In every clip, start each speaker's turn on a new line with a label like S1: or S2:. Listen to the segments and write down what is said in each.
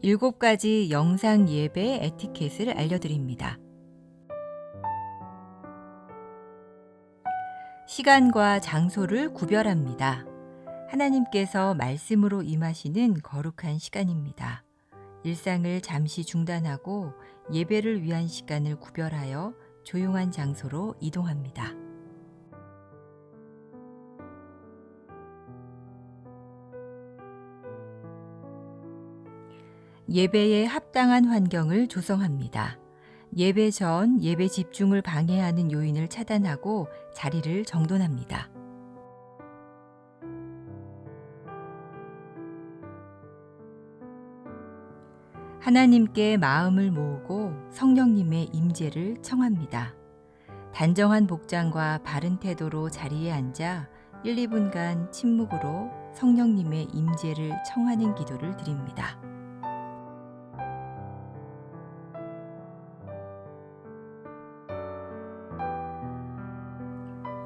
S1: 7가지 영상 예배 에티켓을 알려드립니다. 시간과 장소를 구별합니다. 하나님께서 말씀으로 임하시는 거룩한 시간입니다. 일상을 잠시 중단하고 예배를 위한 시간을 구별하여 조용한 장소로 이동합니다. 예배에 합당한 환경을 조성합니다. 예배 전 예배 집중을 방해하는 요인을 차단하고 자리를 정돈합니다. 하나님께 마음을 모으고 성령님의 임재를 청합니다. 단정한 복장과 바른 태도로 자리에 앉아 1, 2분간 침묵으로 성령님의 임재를 청하는 기도를 드립니다.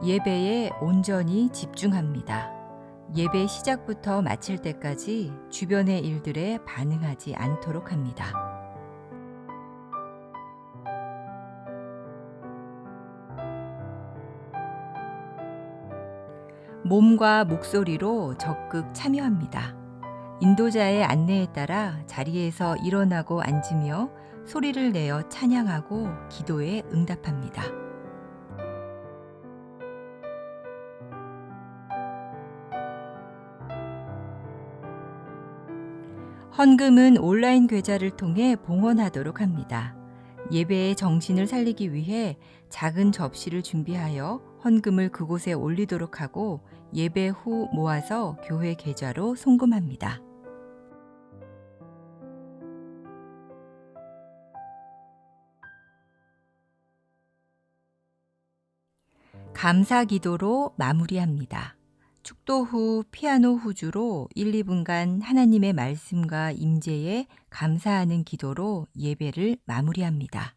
S1: 예배에 온전히 집중합니다. 예배 시작부터 마칠 때까지 주변의 일들에 반응하지 않도록 합니다. 몸과 목소리로 적극 참여합니다. 인도자의 안내에 따라 자리에서 일어나고 앉으며 소리를 내어 찬양하고 기도에 응답합니다. 헌금은 온라인 계좌를 통해 봉헌하도록 합니다. 예배의 정신을 살리기 위해 작은 접시를 준비하여 헌금을 그곳에 올리도록 하고 예배 후 모아서 교회 계좌로 송금합니다. 감사 기도로 마무리합니다. 축도 후 피아노 후주로 1, 2분간 하나님의 말씀과 임재에 감사하는 기도로 예배를 마무리합니다.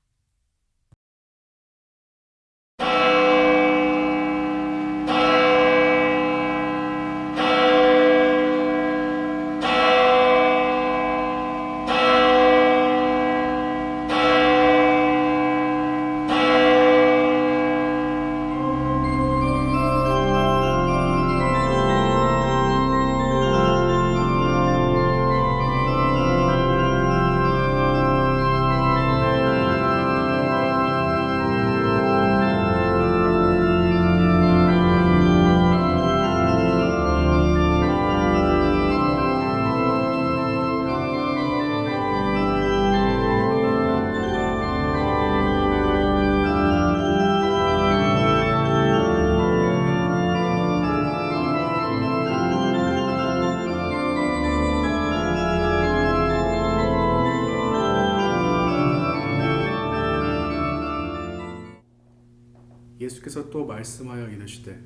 S2: 예수께서 또 말씀하여 이르시되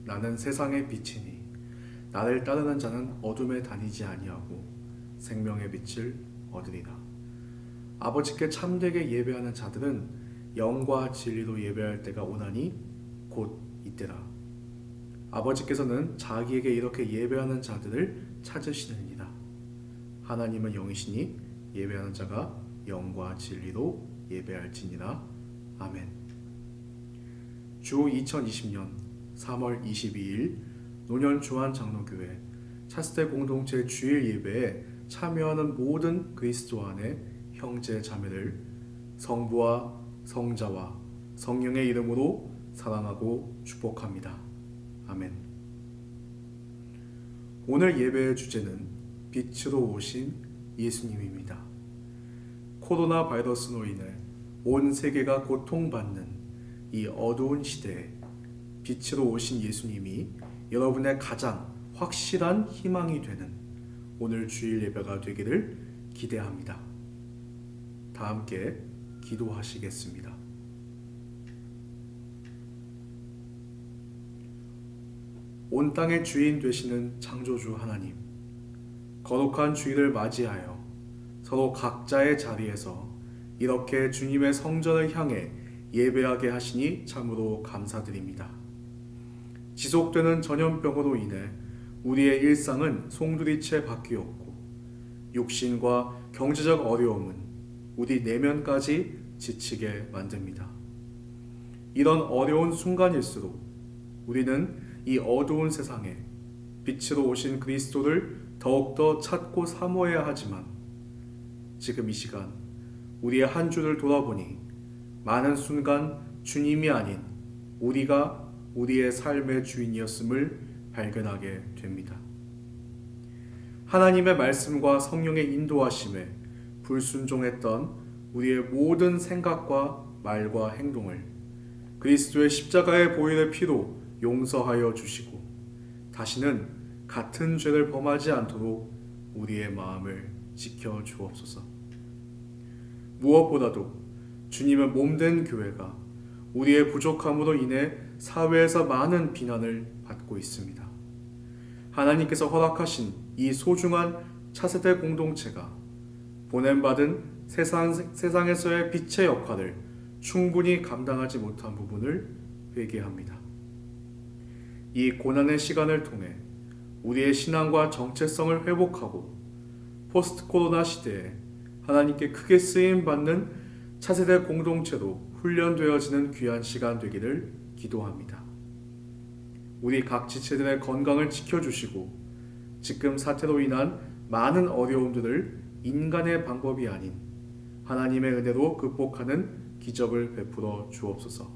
S2: 나는 세상의 빛이니 나를 따르는 자는 어둠에 다니지 아니하고 생명의 빛을 얻으리라. 아버지께 참되게 예배하는 자들은 영과 진리로 예배할 때가 오나니 곧 이때라. 아버지께서는 자기에게 이렇게 예배하는 자들을 찾으시느니라. 하나님은 영이시니 예배하는 자가 영과 진리로 예배할지니라. 아멘. 주 2020년 3월 22일 노년 주한장로교회 차스대 공동체 주일 예배에 참여하는 모든 그리스도 안의 형제 자매를 성부와 성자와 성령의 이름으로 사랑하고 축복합니다. 아멘. 오늘 예배의 주제는 빛으로 오신 예수님입니다. 코로나 바이러스로 인해 온 세계가 고통받는 이 어두운 시대에 빛으로 오신 예수님이 여러분의 가장 확실한 희망이 되는 오늘 주일 예배가 되기를 기대합니다. 다 함께 기도하시겠습니다. 온 땅의 주인 되시는 창조주 하나님, 거룩한 주일을 맞이하여 서로 각자의 자리에서 이렇게 주님의 성전을 향해 예배하게 하시니 참으로 감사드립니다. 지속되는 전염병으로 인해 우리의 일상은 송두리째 바뀌었고 육신과 경제적 어려움은 우리 내면까지 지치게 만듭니다. 이런 어려운 순간일수록 우리는 이 어두운 세상에 빛으로 오신 그리스도를 더욱더 찾고 사모해야 하지만 지금 이 시간 우리의 한 주를 돌아보니 많은 순간 주님이 아닌 우리가 우리의 삶의 주인이었음을 발견하게 됩니다. 하나님의 말씀과 성령의 인도하심에 불순종했던 우리의 모든 생각과 말과 행동을 그리스도의 십자가의 보혈의 피로 용서하여 주시고 다시는 같은 죄를 범하지 않도록 우리의 마음을 지켜 주옵소서. 무엇보다도 주님의 몸된 교회가 우리의 부족함으로 인해 사회에서 많은 비난을 받고 있습니다. 하나님께서 허락하신 이 소중한 차세대 공동체가 보냄받은 세상에서의 빛의 역할을 충분히 감당하지 못한 부분을 회개합니다. 이 고난의 시간을 통해 우리의 신앙과 정체성을 회복하고 포스트 코로나 시대에 하나님께 크게 쓰임받는 차세대 공동체로 훈련되어지는 귀한 시간 되기를 기도합니다. 우리 각 지체들의 건강을 지켜주시고 지금 사태로 인한 많은 어려움들을 인간의 방법이 아닌 하나님의 은혜로 극복하는 기적을 베풀어 주옵소서.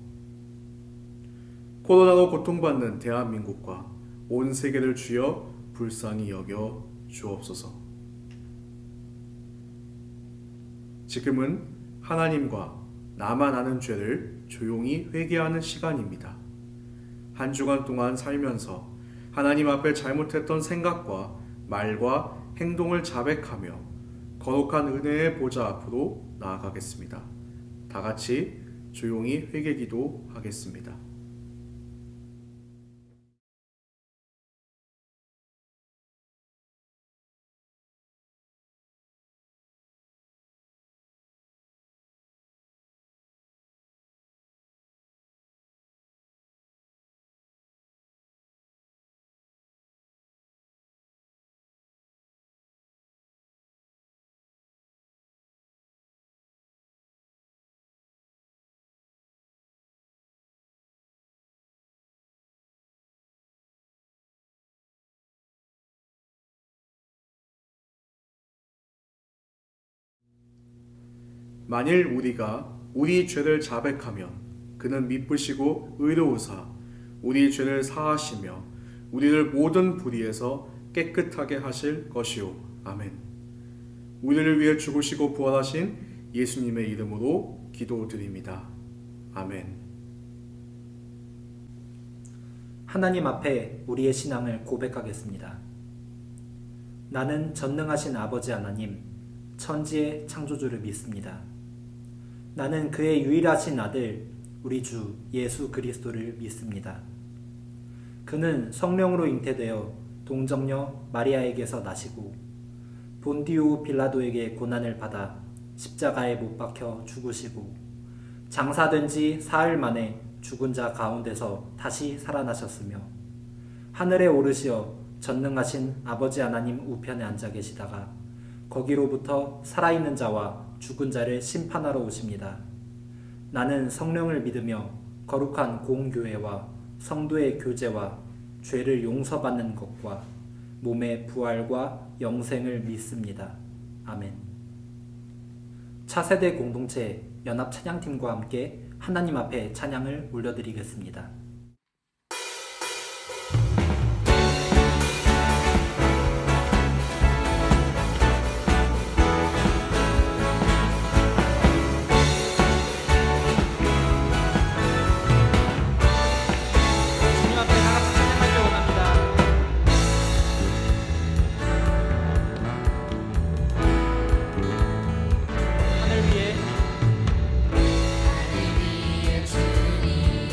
S2: 코로나로 고통받는 대한민국과 온 세계를 주여 불쌍히 여겨 주옵소서. 지금은 하나님과 나만 아는 죄를 조용히 회개하는 시간입니다. 한 주간 동안 살면서 하나님 앞에 잘못했던 생각과 말과 행동을 자백하며 거룩한 은혜의 보좌 앞으로 나아가겠습니다. 다 같이 조용히 회개 기도하겠습니다. 만일 우리가 우리 죄를 자백하면 그는 미쁘시고 의로우사 우리 죄를 사하시며 우리를 모든 불의에서 깨끗하게 하실 것이요. 아멘. 우리를 위해 죽으시고 부활하신 예수님의 이름으로 기도드립니다. 아멘.
S3: 하나님 앞에 우리의 신앙을 고백하겠습니다. 나는 전능하신 아버지 하나님, 천지의 창조주를 믿습니다. 나는 그의 유일하신 아들, 우리 주 예수 그리스도를 믿습니다. 그는 성령으로 잉태되어 동정녀 마리아에게서 나시고 본디오 빌라도에게 고난을 받아 십자가에 못 박혀 죽으시고 장사된 지 사흘 만에 죽은 자 가운데서 다시 살아나셨으며 하늘에 오르시어 전능하신 아버지 하나님 우편에 앉아 계시다가 거기로부터 살아있는 자와 죽은 자를 심판하러 오십니다. 나는 성령을 믿으며 거룩한 공교회와 성도의 교제와 죄를 용서받는 것과 몸의 부활과 영생을 믿습니다. 아멘. 차세대 공동체 연합 찬양팀과 함께 하나님 앞에 찬양을 올려드리겠습니다.
S4: 하늘 위에 주님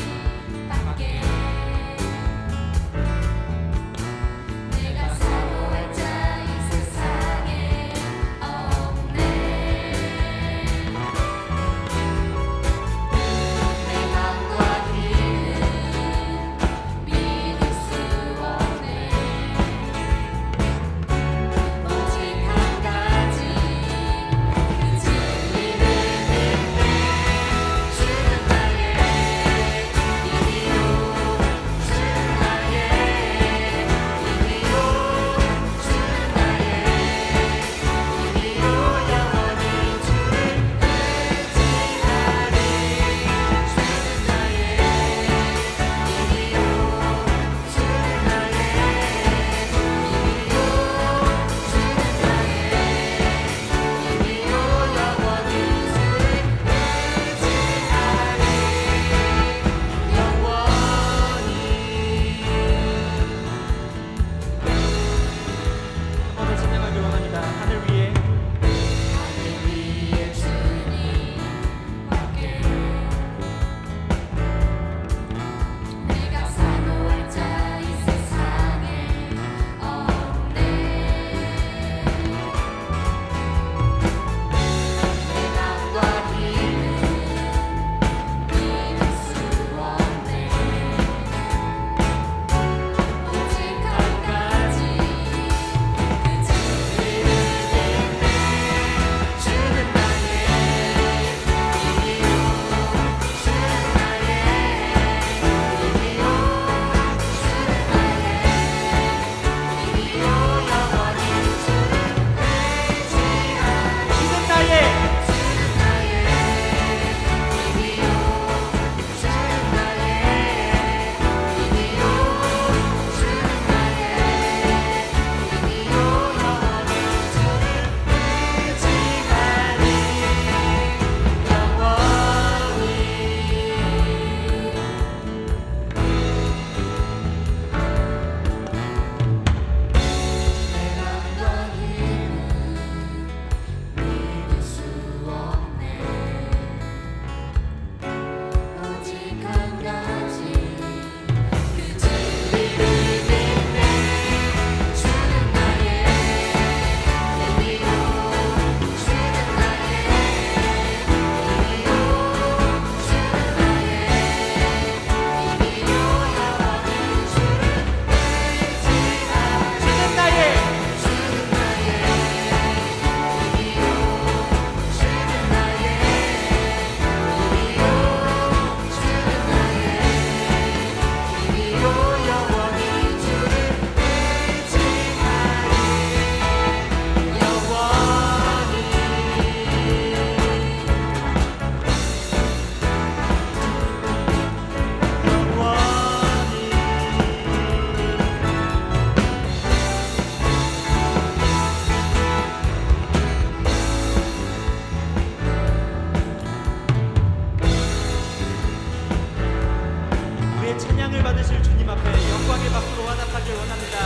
S4: 원합니다.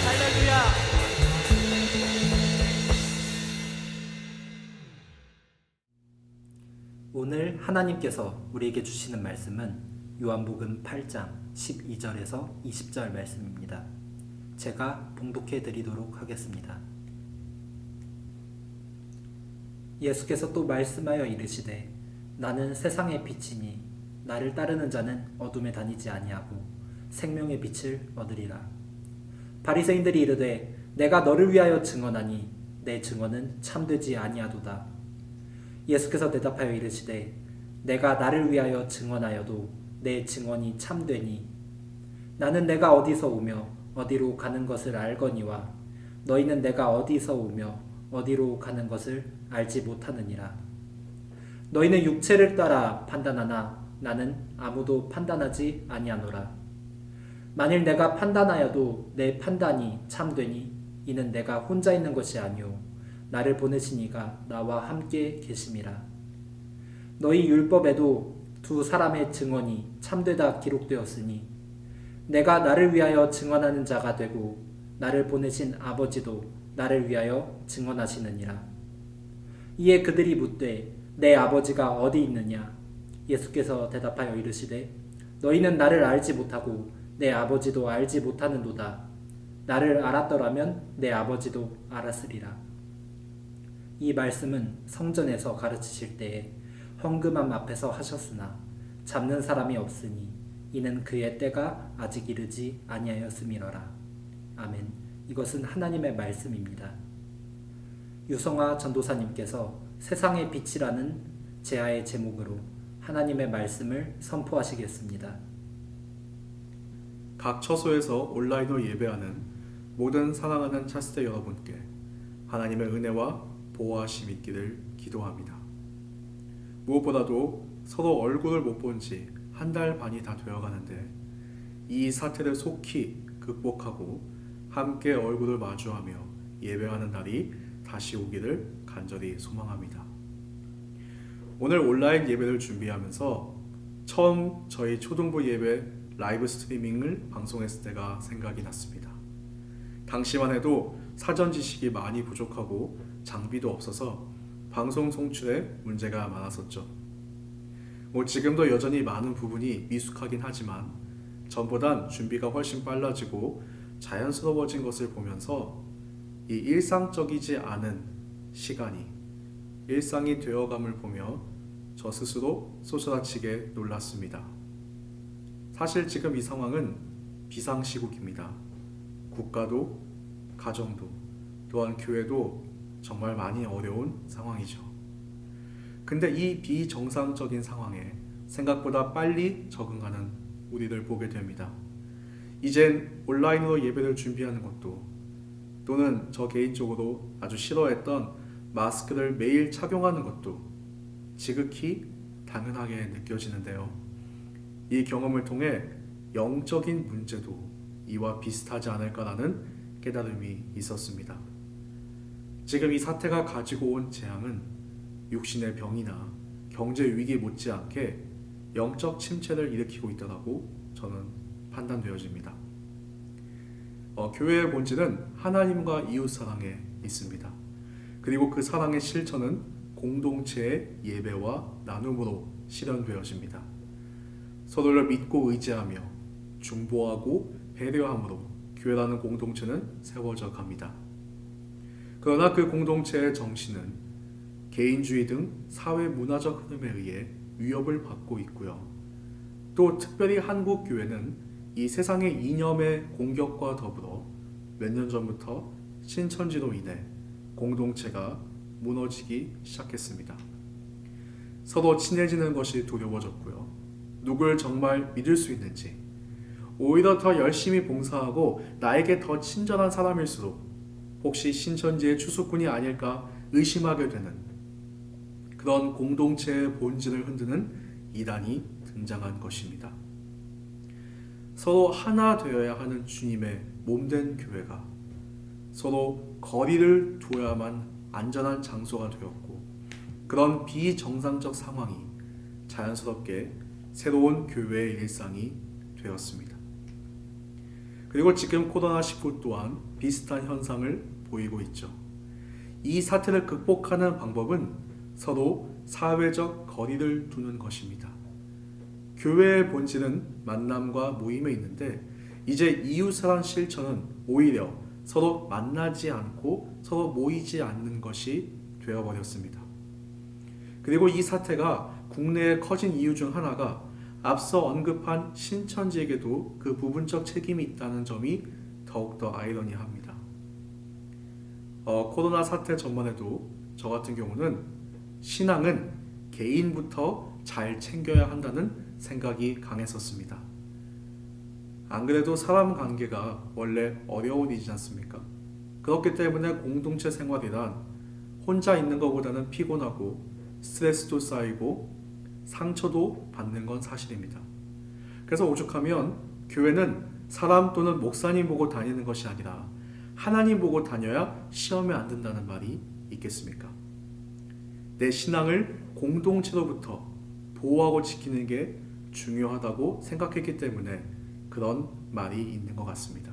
S4: 할렐루야.
S3: 오늘 하나님께서 우리에게 주시는 말씀은 요한복음 8장 12절에서 20절 말씀입니다. 제가 봉독해 드리도록 하겠습니다. 예수께서 또 말씀하여 이르시되 나는 세상의 빛이니 나를 따르는 자는 어둠에 다니지 아니하고 생명의 빛을 얻으리라. 바리새인들이 이르되 내가 너를 위하여 증언하니 내 증언은 참되지 아니하도다. 예수께서 대답하여 이르시되 내가 나를 위하여 증언하여도 내 증언이 참되니 나는 내가 어디서 오며 어디로 가는 것을 알거니와 너희는 내가 어디서 오며 어디로 가는 것을 알지 못하느니라. 너희는 육체를 따라 판단하나 나는 아무도 판단하지 아니하노라. 만일 내가 판단하여도 내 판단이 참되니 이는 내가 혼자 있는 것이 아니오 나를 보내신 이가 나와 함께 계심이라. 너희 율법에도 두 사람의 증언이 참되다 기록되었으니 내가 나를 위하여 증언하는 자가 되고 나를 보내신 아버지도 나를 위하여 증언하시느니라. 이에 그들이 묻되 내 아버지가 어디 있느냐? 예수께서 대답하여 이르시되 너희는 나를 알지 못하고 내 아버지도 알지 못하는도다. 나를 알았더라면 내 아버지도 알았으리라. 이 말씀은 성전에서 가르치실 때에 헌금함 앞에서 하셨으나 잡는 사람이 없으니 이는 그의 때가 아직 이르지 아니하였음이로라. 아멘. 이것은 하나님의 말씀입니다. 유성아 전도사님께서 세상의 빛이라는 제아의 제목으로 하나님의 말씀을 선포하시겠습니다.
S2: 각 처소에서 온라인으로 예배하는 모든 사랑하는 차스대 여러분께 하나님의 은혜와 보호하심 있기를 기도합니다. 무엇보다도 서로 얼굴을 못 본 지 한 달 반이 다 되어가는데 이 사태를 속히 극복하고 함께 얼굴을 마주하며 예배하는 날이 다시 오기를 간절히 소망합니다. 오늘 온라인 예배를 준비하면서 처음 저희 초등부 예배 라이브 스트리밍을 방송했을 때가 생각이 났습니다. 당시만 해도 사전 지식이 많이 부족하고 장비도 없어서 방송 송출에 문제가 많았었죠. 지금도 여전히 많은 부분이 미숙하긴 하지만 전보단 준비가 훨씬 빨라지고 자연스러워진 것을 보면서 이 일상적이지 않은 시간이 일상이 되어감을 보며 저 스스로 솟아치게 놀랐습니다. 사실 지금 이 상황은 비상시국입니다. 국가도, 가정도, 또한 교회도 정말 많이 어려운 상황이죠. 근데 이 비정상적인 상황에 생각보다 빨리 적응하는 우리를 보게 됩니다. 이젠 온라인으로 예배를 준비하는 것도 또는 저 개인적으로 아주 싫어했던 마스크를 매일 착용하는 것도 지극히 당연하게 느껴지는데요. 이 경험을 통해 영적인 문제도 이와 비슷하지 않을까라는 깨달음이 있었습니다. 지금 이 사태가 가지고 온 재앙은 육신의 병이나 경제 위기 못지않게 영적 침체를 일으키고 있다고 저는 판단되어집니다. 교회의 본질은 하나님과 이웃 사랑에 있습니다. 그리고 그 사랑의 실천은 공동체의 예배와 나눔으로 실현되어집니다. 서로를 믿고 의지하며 중보하고 배려함으로 교회라는 공동체는 세워져 갑니다. 그러나 그 공동체의 정신은 개인주의 등 사회 문화적 흐름에 의해 위협을 받고 있고요. 또 특별히 한국 교회는 이 세상의 이념의 공격과 더불어 몇 년 전부터 신천지로 인해 공동체가 무너지기 시작했습니다. 서로 친해지는 것이 두려워졌고요. 누굴 정말 믿을 수 있는지, 오히려 더 열심히 봉사하고 나에게 더 친절한 사람일수록 혹시 신천지의 추수꾼이 아닐까 의심하게 되는 그런 공동체의 본질을 흔드는 이단이 등장한 것입니다. 서로 하나 되어야 하는 주님의 몸된 교회가 서로 거리를 두어야만 안전한 장소가 되었고, 그런 비정상적 상황이 자연스럽게 새로운 교회의 일상이 되었습니다. 그리고 지금 코로나19 또한 비슷한 현상을 보이고 있죠. 이 사태를 극복하는 방법은 서로 사회적 거리를 두는 것입니다. 교회의 본질은 만남과 모임에 있는데 이제 이웃사랑 실천은 오히려 서로 만나지 않고 서로 모이지 않는 것이 되어버렸습니다. 그리고 이 사태가 국내에 커진 이유 중 하나가 앞서 언급한 신천지에게도 그 부분적 책임이 있다는 점이 더욱더 아이러니합니다. 코로나 사태 전만 해도 저 같은 경우는 신앙은 개인부터 잘 챙겨야 한다는 생각이 강했었습니다. 안 그래도 사람 관계가 원래 어려운 일이지 않습니까? 그렇기 때문에 공동체 생활이란 혼자 있는 것보다는 피곤하고 스트레스도 쌓이고 상처도 받는 건 사실입니다. 그래서 오죽하면 교회는 사람 또는 목사님 보고 다니는 것이 아니라 하나님 보고 다녀야 시험에 안 든다는 말이 있겠습니까? 내 신앙을 공동체로부터 보호하고 지키는 게 중요하다고 생각했기 때문에 그런 말이 있는 것 같습니다.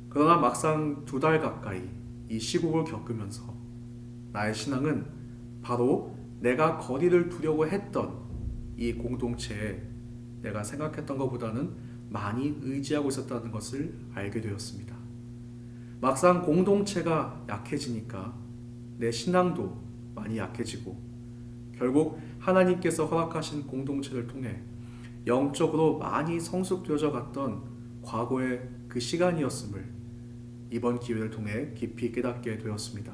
S2: 그러나 막상 2달 가까이 이 시국을 겪으면서 나의 신앙은 바로 내가 거리를 두려고 했던 이 공동체에 내가 생각했던 것보다는 많이 의지하고 있었다는 것을 알게 되었습니다. 막상 공동체가 약해지니까 내 신앙도 많이 약해지고 결국 하나님께서 허락하신 공동체를 통해 영적으로 많이 성숙되어져 갔던 과거의 그 시간이었음을 이번 기회를 통해 깊이 깨닫게 되었습니다.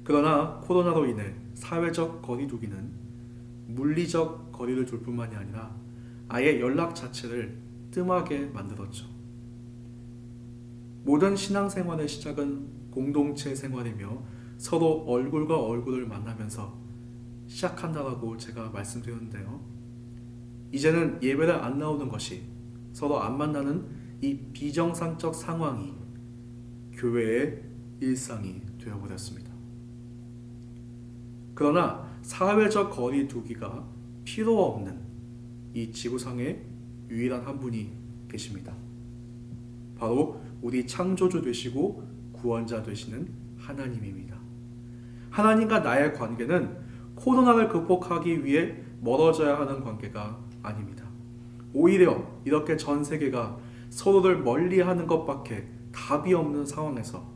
S2: 그러나 코로나로 인해 사회적 거리두기는 물리적 거리를 둘 뿐만이 아니라 아예 연락 자체를 뜸하게 만들었죠. 모든 신앙생활의 시작은 공동체 생활이며 서로 얼굴과 얼굴을 만나면서 시작한다라고 제가 말씀드렸는데요. 이제는 예배를 안 나오는 것이 서로 안 만나는 이 비정상적 상황이 교회의 일상이 되어버렸습니다. 그러나 사회적 거리 두기가 필요 없는 이 지구상에 유일한 한 분이 계십니다. 바로 우리 창조주 되시고 구원자 되시는 하나님입니다. 하나님과 나의 관계는 코로나를 극복하기 위해 멀어져야 하는 관계가 아닙니다. 오히려 이렇게 전 세계가 서로를 멀리하는 것밖에 답이 없는 상황에서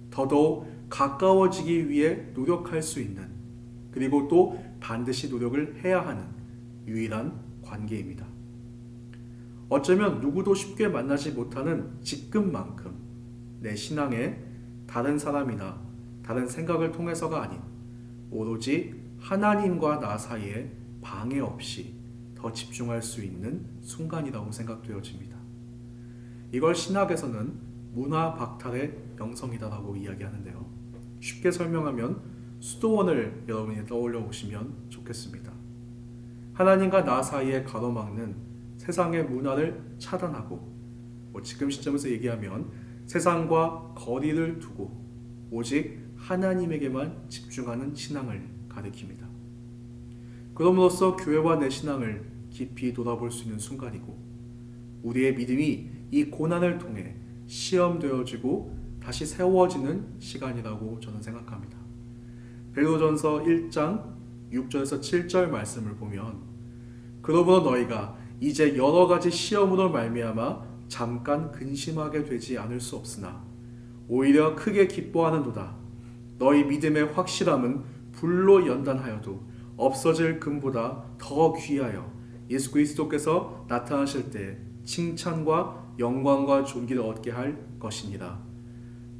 S2: 더더욱 가까워지기 위해 노력할 수 있는, 그리고 또 반드시 노력을 해야 하는 유일한 관계입니다. 어쩌면 누구도 쉽게 만나지 못하는 지금만큼 내 신앙에 다른 사람이나 다른 생각을 통해서가 아닌 오로지 하나님과 나 사이에 방해 없이 더 집중할 수 있는 순간이라고 생각되어집니다. 이걸 신학에서는 문화 박탈의 명성이다라고 이야기하는데요. 쉽게 설명하면 수도원을 여러분이 떠올려 보시면 좋겠습니다. 하나님과 나 사이에 가로막는 세상의 문화를 차단하고, 지금 시점에서 얘기하면 세상과 거리를 두고 오직 하나님에게만 집중하는 신앙을 가리킵니다. 그럼으로써 교회와 내 신앙을 깊이 돌아볼 수 있는 순간이고, 우리의 믿음이 이 고난을 통해 시험되어지고 다시 세워지는 시간이라고 저는 생각합니다. 베드로전서 1장 6절에서 7절 말씀을 보면, 그러므로 너희가 이제 여러 가지 시험으로 말미암아 잠깐 근심하게 되지 않을 수 없으나 오히려 크게 기뻐하는도다. 너희 믿음의 확실함은 불로 연단하여도 없어질 금보다 더 귀하여 예수 그리스도께서 나타나실 때 칭찬과 영광과 존귀를 얻게 할 것이니라.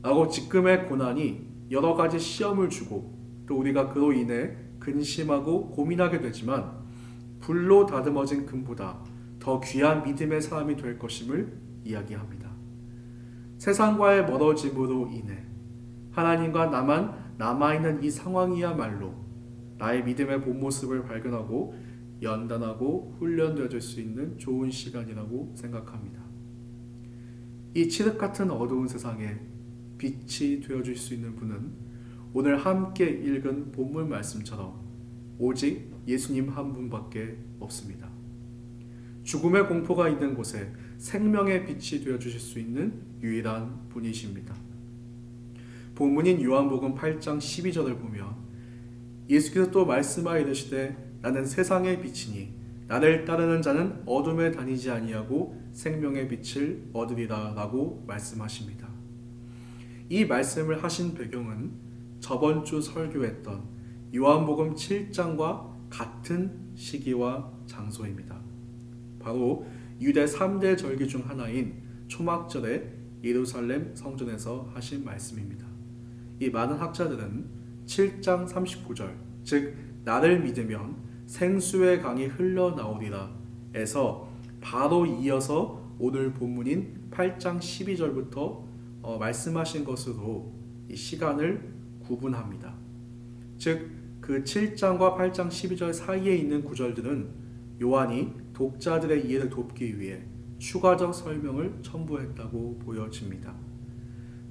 S2: 라고 지금의 고난이 여러 가지 시험을 주고 또 우리가 그로 인해 근심하고 고민하게 되지만 불로 다듬어진 금보다 더 귀한 믿음의 사람이 될 것임을 이야기합니다. 세상과의 멀어짐으로 인해 하나님과 나만 남아있는 이 상황이야말로 나의 믿음의 본 모습을 발견하고 연단하고 훈련되어질 수 있는 좋은 시간이라고 생각합니다. 이 칠흑 같은 어두운 세상에 빛이 되어줄 수 있는 분은 오늘 함께 읽은 본문 말씀처럼 오직 예수님 한 분밖에 없습니다. 죽음의 공포가 있는 곳에 생명의 빛이 되어주실 수 있는 유일한 분이십니다. 본문인 요한복음 8장 12절을 보면 예수께서 또 말씀하여 이르시되 나는 세상의 빛이니 나를 따르는 자는 어둠에 다니지 아니하고 생명의 빛을 얻으리라 라고 말씀하십니다. 이 말씀을 하신 배경은 저번 주 설교했던 요한복음 7장과 같은 시기와 장소입니다. 바로 유대 3대 절기 중 하나인 초막절에 예루살렘 성전에서 하신 말씀입니다. 이 많은 학자들은 7장 39절, 즉 나를 믿으면 생수의 강이 흘러나오리라 에서 바로 이어서 오늘 본문인 8장 12절부터 말씀하신 것으로 이 시간을 구분합니다. 즉 그 7장과 8장 12절 사이에 있는 구절들은 요한이 독자들의 이해를 돕기 위해 추가적 설명을 첨부했다고 보여집니다.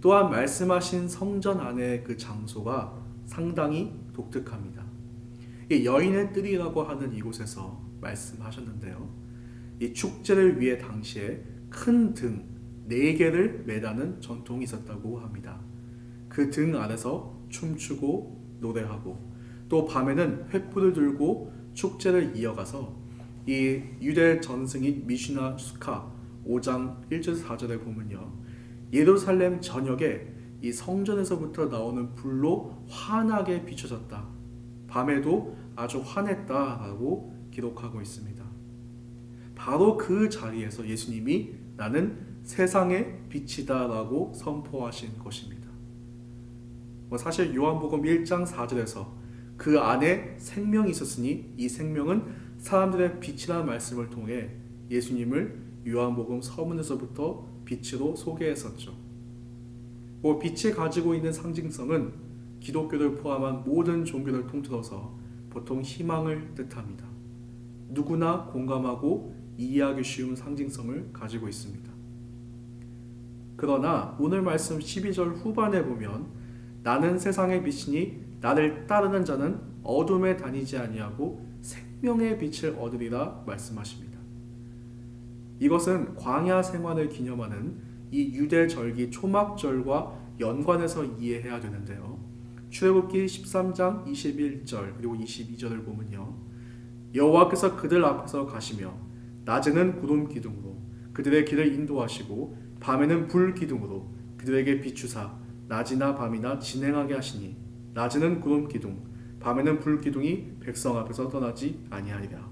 S2: 또한 말씀하신 성전 안의 그 장소가 상당히 독특합니다. 이 여인의 뜰이라고 하는 이곳에서 말씀하셨는데요. 이 축제를 위해 당시에 큰 등 4개를 매다는 전통이 있었다고 합니다. 그 등 아래서 춤추고 노래하고 또 밤에는 횃불을 들고 축제를 이어가서 이 유대 전승인 미슈나 수카 5장 1절 4절에 보면요. 예루살렘 전역에 이 성전에서부터 나오는 불로 환하게 비춰졌다. 밤에도 아주 환했다라고 기록하고 있습니다. 바로 그 자리에서 예수님이 나는 세상의 빛이다라고 선포하신 것입니다. 사실 요한복음 1장 4절에서 그 안에 생명이 있었으니 이 생명은 사람들의 빛이라는 말씀을 통해 예수님을 요한복음 서문에서부터 빛으로 소개했었죠. 빛이 가지고 있는 상징성은 기독교를 포함한 모든 종교를 통틀어서 보통 희망을 뜻합니다. 누구나 공감하고 이해하기 쉬운 상징성을 가지고 있습니다. 그러나 오늘 말씀 12절 후반에 보면 나는 세상의 빛이니 나를 따르는 자는 어둠에 다니지 아니하고 생명의 빛을 얻으리라 말씀하십니다. 이것은 광야 생활을 기념하는 이 유대 절기 초막절과 연관해서 이해해야 되는데요. 출애굽기 13장 21절 그리고 22절을 보면요. 여호와께서 그들 앞에서 가시며 낮에는 구름 기둥으로 그들의 길을 인도하시고 밤에는 불 기둥으로 그들에게 비추사 낮이나 밤이나 진행하게 하시니 낮에는 구름 기둥 밤에는 불 기둥이 백성 앞에서 떠나지 아니하리라.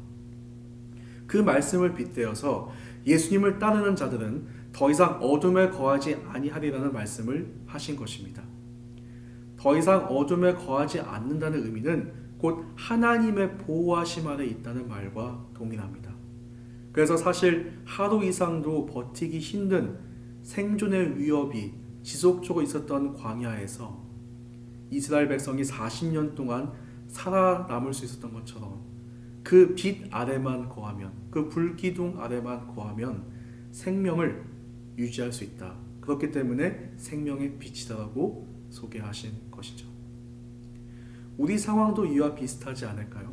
S2: 그 말씀을 빗대어서 예수님을 따르는 자들은 더 이상 어둠에 거하지 아니하리라는 말씀을 하신 것입니다. 더 이상 어둠에 거하지 않는다는 의미는 곧 하나님의 보호하심 아래 있다는 말과 동일합니다. 그래서 사실 하루 이상도 버티기 힘든 생존의 위협이 지속적으로 있었던 광야에서 이스라엘 백성이 40년 동안 살아남을 수 있었던 것처럼 그 빛 아래만 거하면, 그 불기둥 아래만 거하면 생명을 유지할 수 있다. 그렇기 때문에 생명의 빛이다라고 소개하신 것이죠. 우리 상황도 이와 비슷하지 않을까요?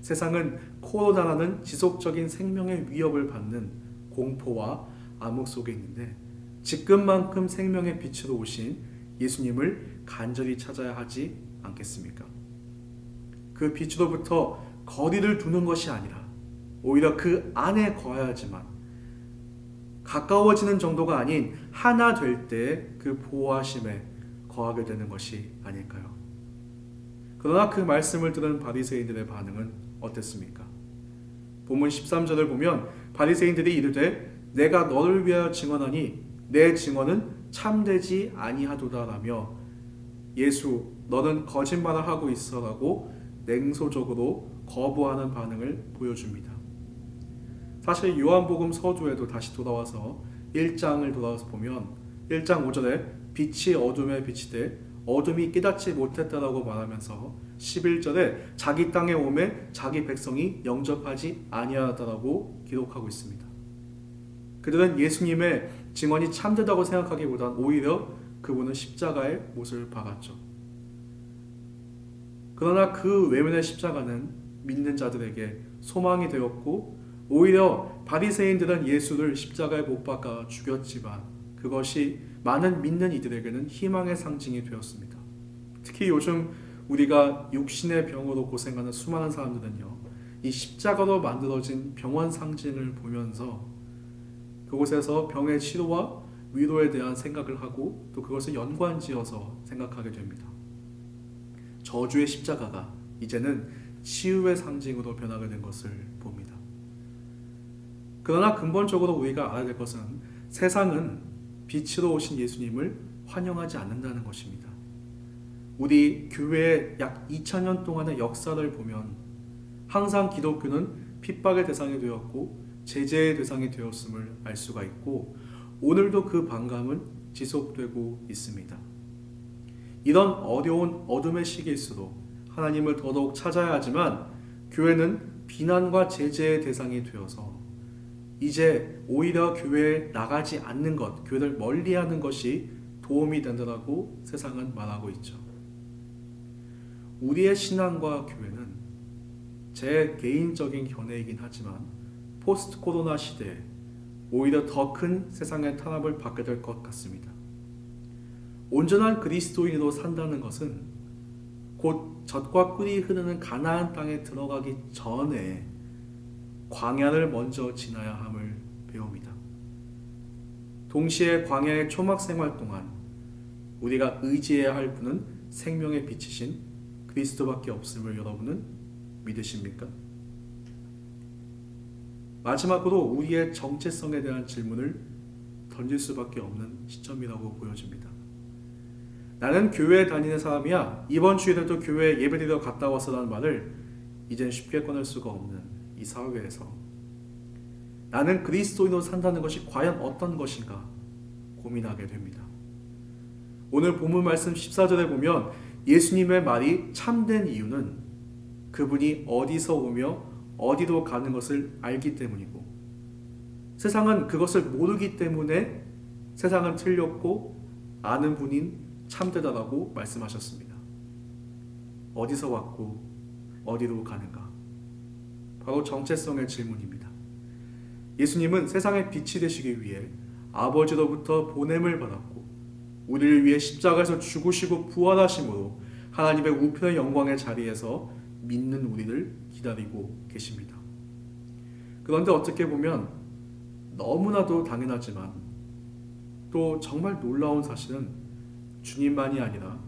S2: 세상은 코로나라는 지속적인 생명의 위협을 받는 공포와 암흑 속에 있는데 지금만큼 생명의 빛으로 오신 예수님을 간절히 찾아야 하지 않겠습니까? 그 빛으로부터 거리를 두는 것이 아니라 오히려 그 안에 거해야지만 가까워지는 정도가 아닌 하나 될 때 그 보호하심에 거하게 되는 것이 아닐까요? 그러나 그 말씀을 들은 바리새인들의 반응은 어땠습니까? 본문 13절을 보면 바리새인들이 이르되 내가 너를 위하여 증언하니 내 증언은 참되지 아니하도다라며 예수 너는 거짓말을 하고 있어라고 냉소적으로 거부하는 반응을 보여줍니다. 사실 요한복음 서두에도 다시 돌아와서 1장을 돌아와서 보면 1장 5절에 빛이 어둠에 비치되 어둠이 깨닫지 못했다라고 말하면서 11절에 자기 땅에 오매 자기 백성이 영접하지 아니하였다라고 기록하고 있습니다. 그들은 예수님의 증언이 참되다고 생각하기보단 오히려 그분은 십자가에 못을 박았죠. 그러나 그 외면의 십자가는 믿는 자들에게 소망이 되었고 오히려 바리새인들은 예수를 십자가에 못 박아 죽였지만 그것이 많은 믿는 이들에게는 희망의 상징이 되었습니다. 특히 요즘 우리가 육신의 병으로 고생하는 수많은 사람들은요, 이 십자가로 만들어진 병원 상징을 보면서 그곳에서 병의 치료와 위로에 대한 생각을 하고 또 그것을 연관지어서 생각하게 됩니다. 저주의 십자가가 이제는 치유의 상징으로 변하게 된 것을 봅니다. 그러나 근본적으로 우리가 알아야 될 것은 세상은 빛으로 오신 예수님을 환영하지 않는다는 것입니다. 우리 교회의 약 2000년 동안의 역사를 보면 항상 기독교는 핍박의 대상이 되었고 제재의 대상이 되었음을 알 수가 있고 오늘도 그 반감은 지속되고 있습니다. 이런 어려운 어둠의 시기일수록 하나님을 더더욱 찾아야 하지만 교회는 비난과 제재의 대상이 되어서 이제 오히려 교회에 나가지 않는 것, 교회를 멀리하는 것이 도움이 된다고 세상은 말하고 있죠. 우리의 신앙과 교회는 제 개인적인 견해이긴 하지만 포스트 코로나 시대에 오히려 더 큰 세상의 탄압을 받게 될 것 같습니다. 온전한 그리스도인으로 산다는 것은 곧 젖과 꿀이 흐르는 가나안 땅에 들어가기 전에 광야를 먼저 지나야 함을 배웁니다. 동시에 광야의 초막 생활 동안 우리가 의지해야 할 분은 생명의 빛이신 그리스도밖에 없음을 여러분은 믿으십니까? 마지막으로 우리의 정체성에 대한 질문을 던질 수밖에 없는 시점이라고 보여집니다. 나는 교회에 다니는 사람이야. 이번 주일에도 교회에 예배드리러 갔다 왔어라는 말을 이젠 쉽게 꺼낼 수가 없는 이 사회에서 나는 그리스도인으로 산다는 것이 과연 어떤 것인가 고민하게 됩니다. 오늘 본문 말씀 14절에 보면 예수님의 말이 참된 이유는 그분이 어디서 오며 어디로 가는 것을 알기 때문이고 세상은 그것을 모르기 때문에 세상은 틀렸고 아는 분인 참되다라고 말씀하셨습니다. 어디서 왔고 어디로 가는가? 바로 정체성의 질문입니다. 예수님은 세상의 빛이 되시기 위해 아버지로부터 보냄을 받았고 우리를 위해 십자가에서 죽으시고 부활하심으로 하나님의 우편의 영광의 자리에서 믿는 우리를 기다리고 계십니다. 그런데 어떻게 보면 너무나도 당연하지만 또 정말 놀라운 사실은 주님만이 아니라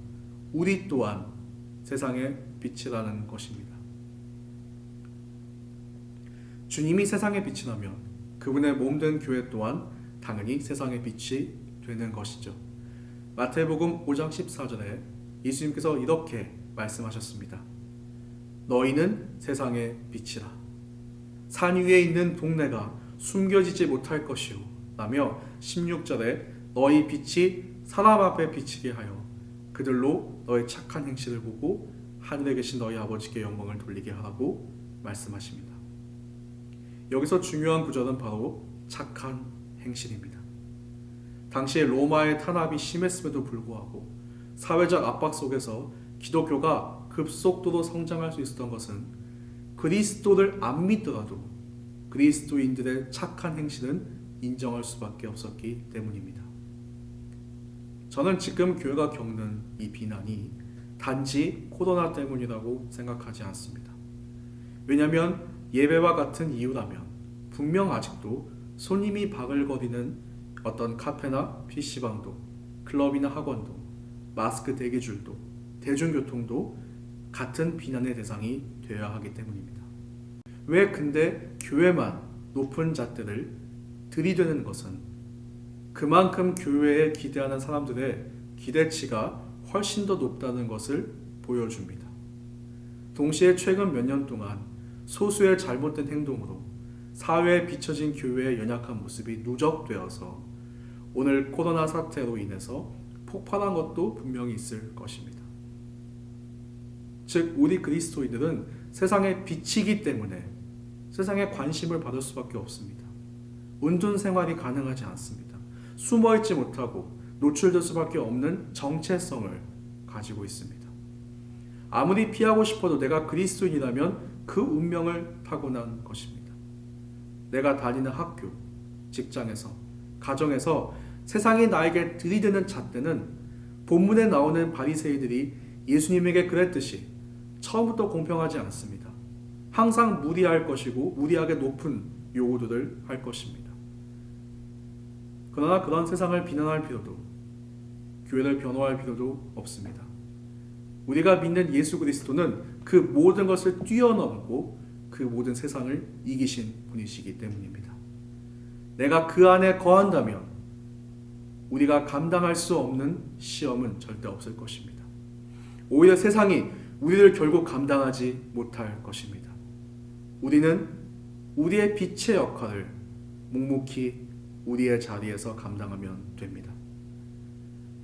S2: 우리 또한 세상의 빛이라는 것입니다. 주님이 세상의 빛이라면 그분의 몸된 교회 또한 당연히 세상의 빛이 되는 것이죠. 마태복음 5장 14절에 예수님께서 이렇게 말씀하셨습니다. 너희는 세상의 빛이라. 산 위에 있는 동네가 숨겨지지 못할 것이요 라며 16절에 너희 빛이 사람 앞에 비치게 하여 그들로 너희 착한 행실을 보고 하늘에 계신 너희 아버지께 영광을 돌리게 하라고 말씀하십니다. 여기서 중요한 구절은 바로 착한 행실입니다. 당시에 로마의 탄압이 심했음에도 불구하고 사회적 압박 속에서 기독교가 급속도로 성장할 수 있었던 것은 그리스도를 안 믿더라도 그리스도인들의 착한 행실은 인정할 수밖에 없었기 때문입니다. 저는 지금 교회가 겪는 이 비난이 단지 코로나 때문이라고 생각하지 않습니다. 왜냐하면 예배와 같은 이유라면 분명 아직도 손님이 바글거리는 어떤 카페나 PC방도 클럽이나 학원도 마스크 대기줄도 대중교통도 같은 비난의 대상이 되어야 하기 때문입니다. 왜 근데 교회만 높은 잣대를 들이대는 것은 그만큼 교회에 기대하는 사람들의 기대치가 훨씬 더 높다는 것을 보여줍니다. 동시에 최근 몇 년 동안 소수의 잘못된 행동으로 사회에 비춰진 교회의 연약한 모습이 누적되어서 오늘 코로나 사태로 인해서 폭발한 것도 분명히 있을 것입니다. 즉 우리 그리스도인들은 세상의 빛이기 때문에 세상에 관심을 받을 수밖에 없습니다. 온전 생활이 가능하지 않습니다. 숨어있지 못하고 노출될 수밖에 없는 정체성을 가지고 있습니다. 아무리 피하고 싶어도 내가 그리스도인이라면 그 운명을 타고난 것입니다. 내가 다니는 학교, 직장에서, 가정에서 세상이 나에게 들이대는 잣대는 본문에 나오는 바리새인들이 예수님에게 그랬듯이 처음부터 공평하지 않습니다. 항상 무리할 것이고 무리하게 높은 요구들을 할 것입니다. 그러나 그런 세상을 비난할 필요도, 교회를 변호할 필요도 없습니다. 우리가 믿는 예수 그리스도는 그 모든 것을 뛰어넘고 그 모든 세상을 이기신 분이시기 때문입니다. 내가 그 안에 거한다면 우리가 감당할 수 없는 시험은 절대 없을 것입니다. 오히려 세상이 우리를 결국 감당하지 못할 것입니다. 우리는 우리의 빛의 역할을 묵묵히 우리의 자리에서 감당하면 됩니다.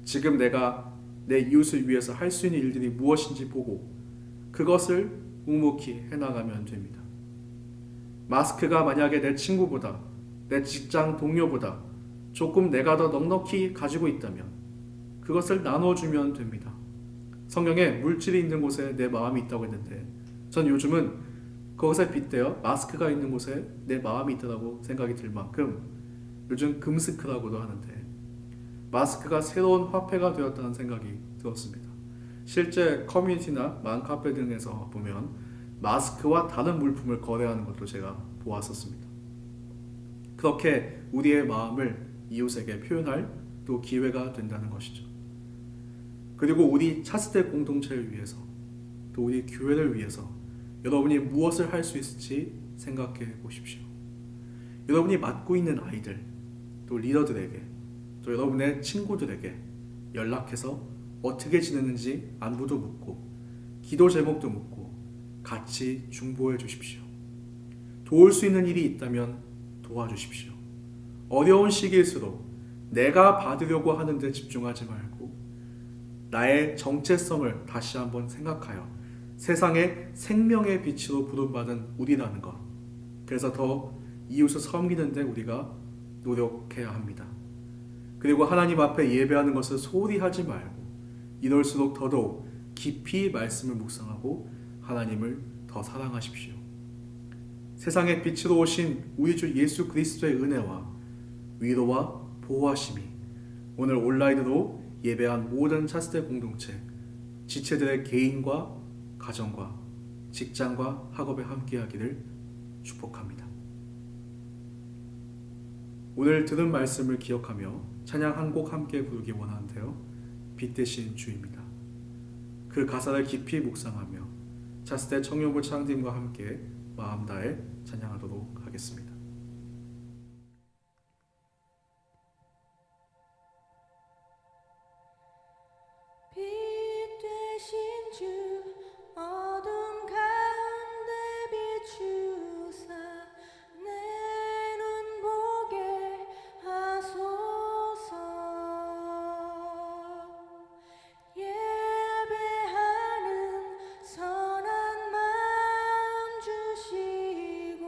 S2: 지금 내가 내 이웃을 위해서 할 수 있는 일들이 무엇인지 보고 그것을 묵묵히 해나가면 됩니다. 마스크가 만약에 내 친구보다, 내 직장 동료보다 조금 내가 더 넉넉히 가지고 있다면 그것을 나눠주면 됩니다. 성경에 물질이 있는 곳에 내 마음이 있다고 했는데 전 요즘은 그것에 빗대어 마스크가 있는 곳에 내 마음이 있다고 생각이 들 만큼 요즘 금스크라고도 하는데 마스크가 새로운 화폐가 되었다는 생각이 들었습니다. 실제 커뮤니티나 맘카페 등에서 보면 마스크와 다른 물품을 거래하는 것도 제가 보았었습니다. 그렇게 우리의 마음을 이웃에게 표현할 또 기회가 된다는 것이죠. 그리고 우리 차스대 공동체를 위해서 또 우리 교회를 위해서 여러분이 무엇을 할 수 있을지 생각해 보십시오. 여러분이 맡고 있는 아이들, 또 리더들에게, 또 여러분의 친구들에게 연락해서 어떻게 지내는지 안부도 묻고 기도 제목도 묻고 같이 중보해 주십시오. 도울 수 있는 일이 있다면 도와주십시오. 어려운 시기일수록 내가 받으려고 하는데 집중하지 말고 나의 정체성을 다시 한번 생각하여 세상의 생명의 빛으로 부름받은 우리라는 것, 그래서 더 이웃을 섬기는데 우리가 노력해야 합니다. 그리고 하나님 앞에 예배하는 것을 소홀히 하지 말고 이럴수록 더더욱 깊이 말씀을 묵상하고 하나님을 더 사랑하십시오. 세상의 빛으로 오신 우리 주 예수 그리스도의 은혜와 위로와 보호하심이 오늘 온라인으로 예배한 모든 차스대 공동체, 지체들의 개인과 가정과 직장과 학업에 함께하기를 축복합니다. 오늘 들은 말씀을 기억하며 찬양 한 곡 함께 부르기 원하는데요. 빛 대신 주입니다. 그 가사를 깊이 묵상하며 차스대 청년부 창팀과 함께 마음 다해 찬양하도록 하겠습니다.
S5: 빛 되신 주 어둠 가운데 비추사 내 눈 보게 하소서. 예배하는 선한 마음 주시고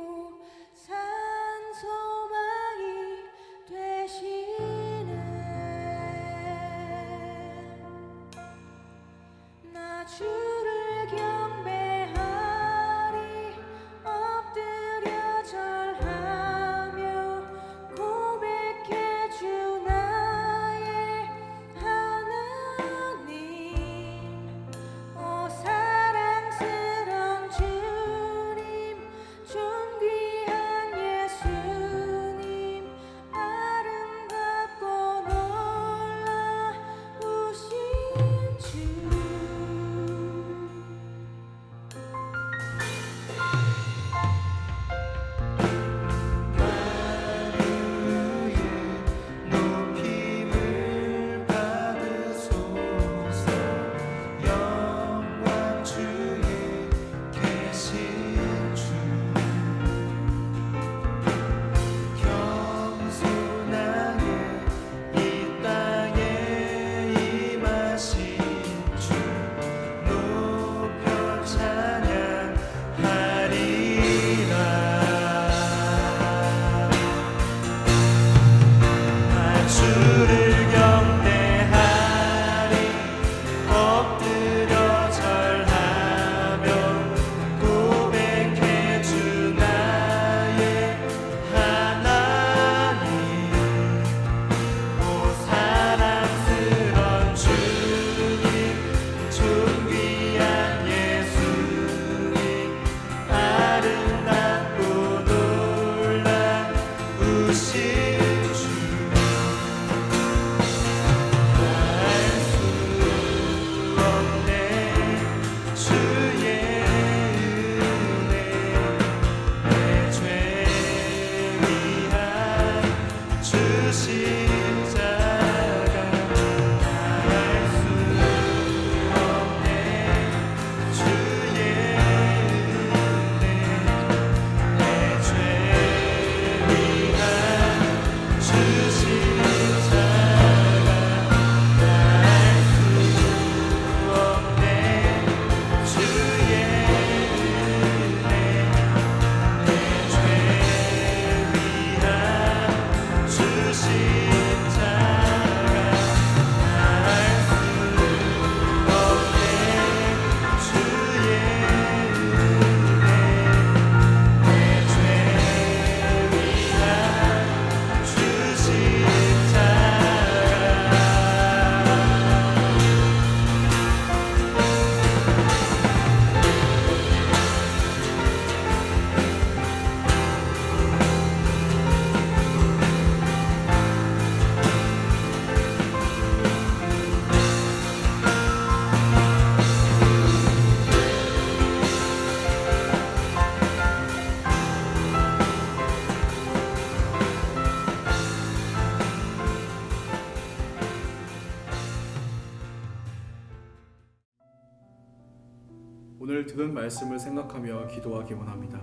S2: 오늘 들은 말씀을 생각하며 기도하기 원합니다.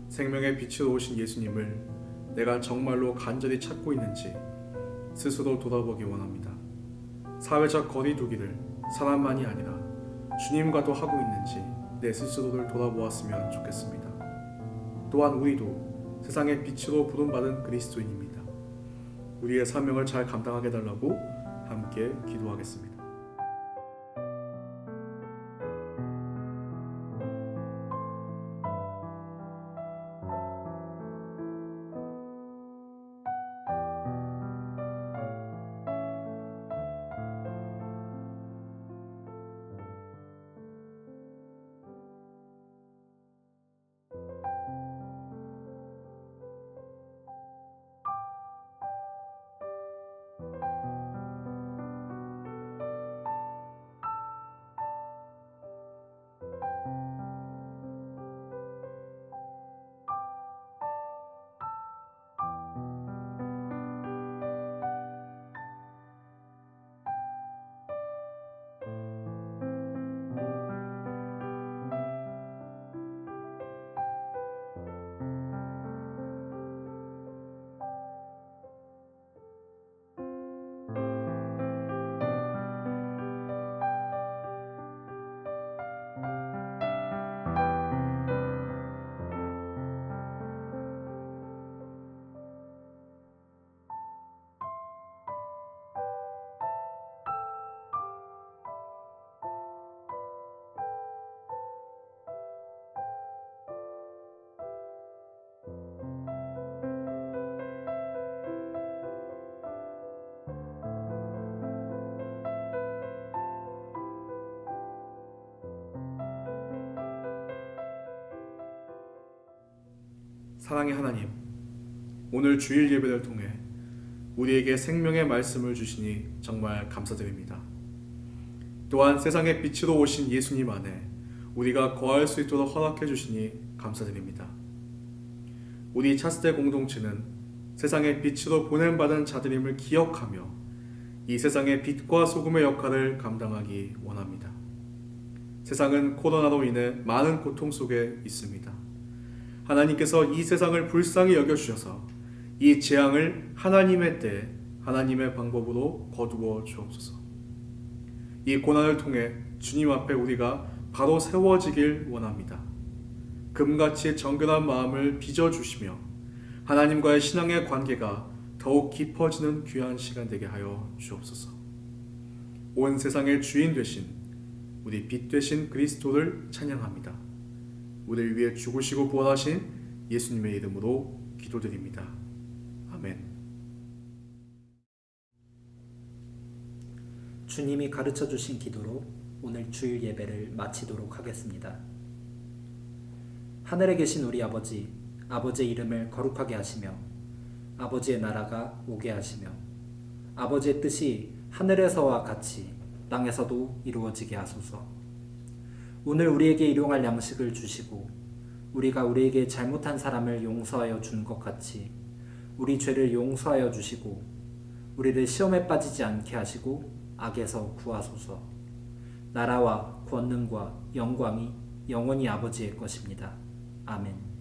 S2: 생명의 빛으로 오신 예수님을 내가 정말로 간절히 찾고 있는지 스스로 돌아보기 원합니다. 사회적 거리두기를 사람만이 아니라 주님과도 하고 있는지 내 스스로를 돌아보았으면 좋겠습니다. 또한 우리도 세상의 빛으로 부름받은 그리스도인입니다. 우리의 사명을 잘 감당하게 달라고 함께 기도하겠습니다. 사랑의 하나님, 오늘 주일 예배를 통해 우리에게 생명의 말씀을 주시니 정말 감사드립니다. 또한 세상의 빛으로 오신 예수님 안에 우리가 거할 수 있도록 허락해 주시니 감사드립니다. 우리 차스대 공동체는 세상의 빛으로 보냄받은 자들임을 기억하며 이 세상의 빛과 소금의 역할을 감당하기 원합니다. 세상은 코로나로 인해 많은 고통 속에 있습니다. 하나님께서 이 세상을 불쌍히 여겨주셔서 이 재앙을 하나님의 때, 하나님의 방법으로 거두어 주옵소서. 이 고난을 통해 주님 앞에 우리가 바로 세워지길 원합니다. 금같이 정결한 마음을 빚어주시며 하나님과의 신앙의 관계가 더욱 깊어지는 귀한 시간 되게 하여 주옵소서. 온 세상의 주인 되신 우리 빛 되신 그리스도를 찬양합니다. 우리를 위해 죽으시고 부활하신 예수님의 이름으로 기도드립니다. 아멘.
S3: 주님이 가르쳐 주신 기도로 오늘 주일 예배를 마치도록 하겠습니다. 하늘에 계신 우리 아버지, 아버지의 이름을 거룩하게 하시며 아버지의 나라가 오게 하시며 아버지의 뜻이 하늘에서와 같이 땅에서도 이루어지게 하소서. 오늘 우리에게 일용할 양식을 주시고 우리가 우리에게 잘못한 사람을 용서하여 준 것 같이 우리 죄를 용서하여 주시고 우리를 시험에 빠지지 않게 하시고 악에서 구하소서. 나라와 권능과 영광이 영원히 아버지의 것입니다. 아멘.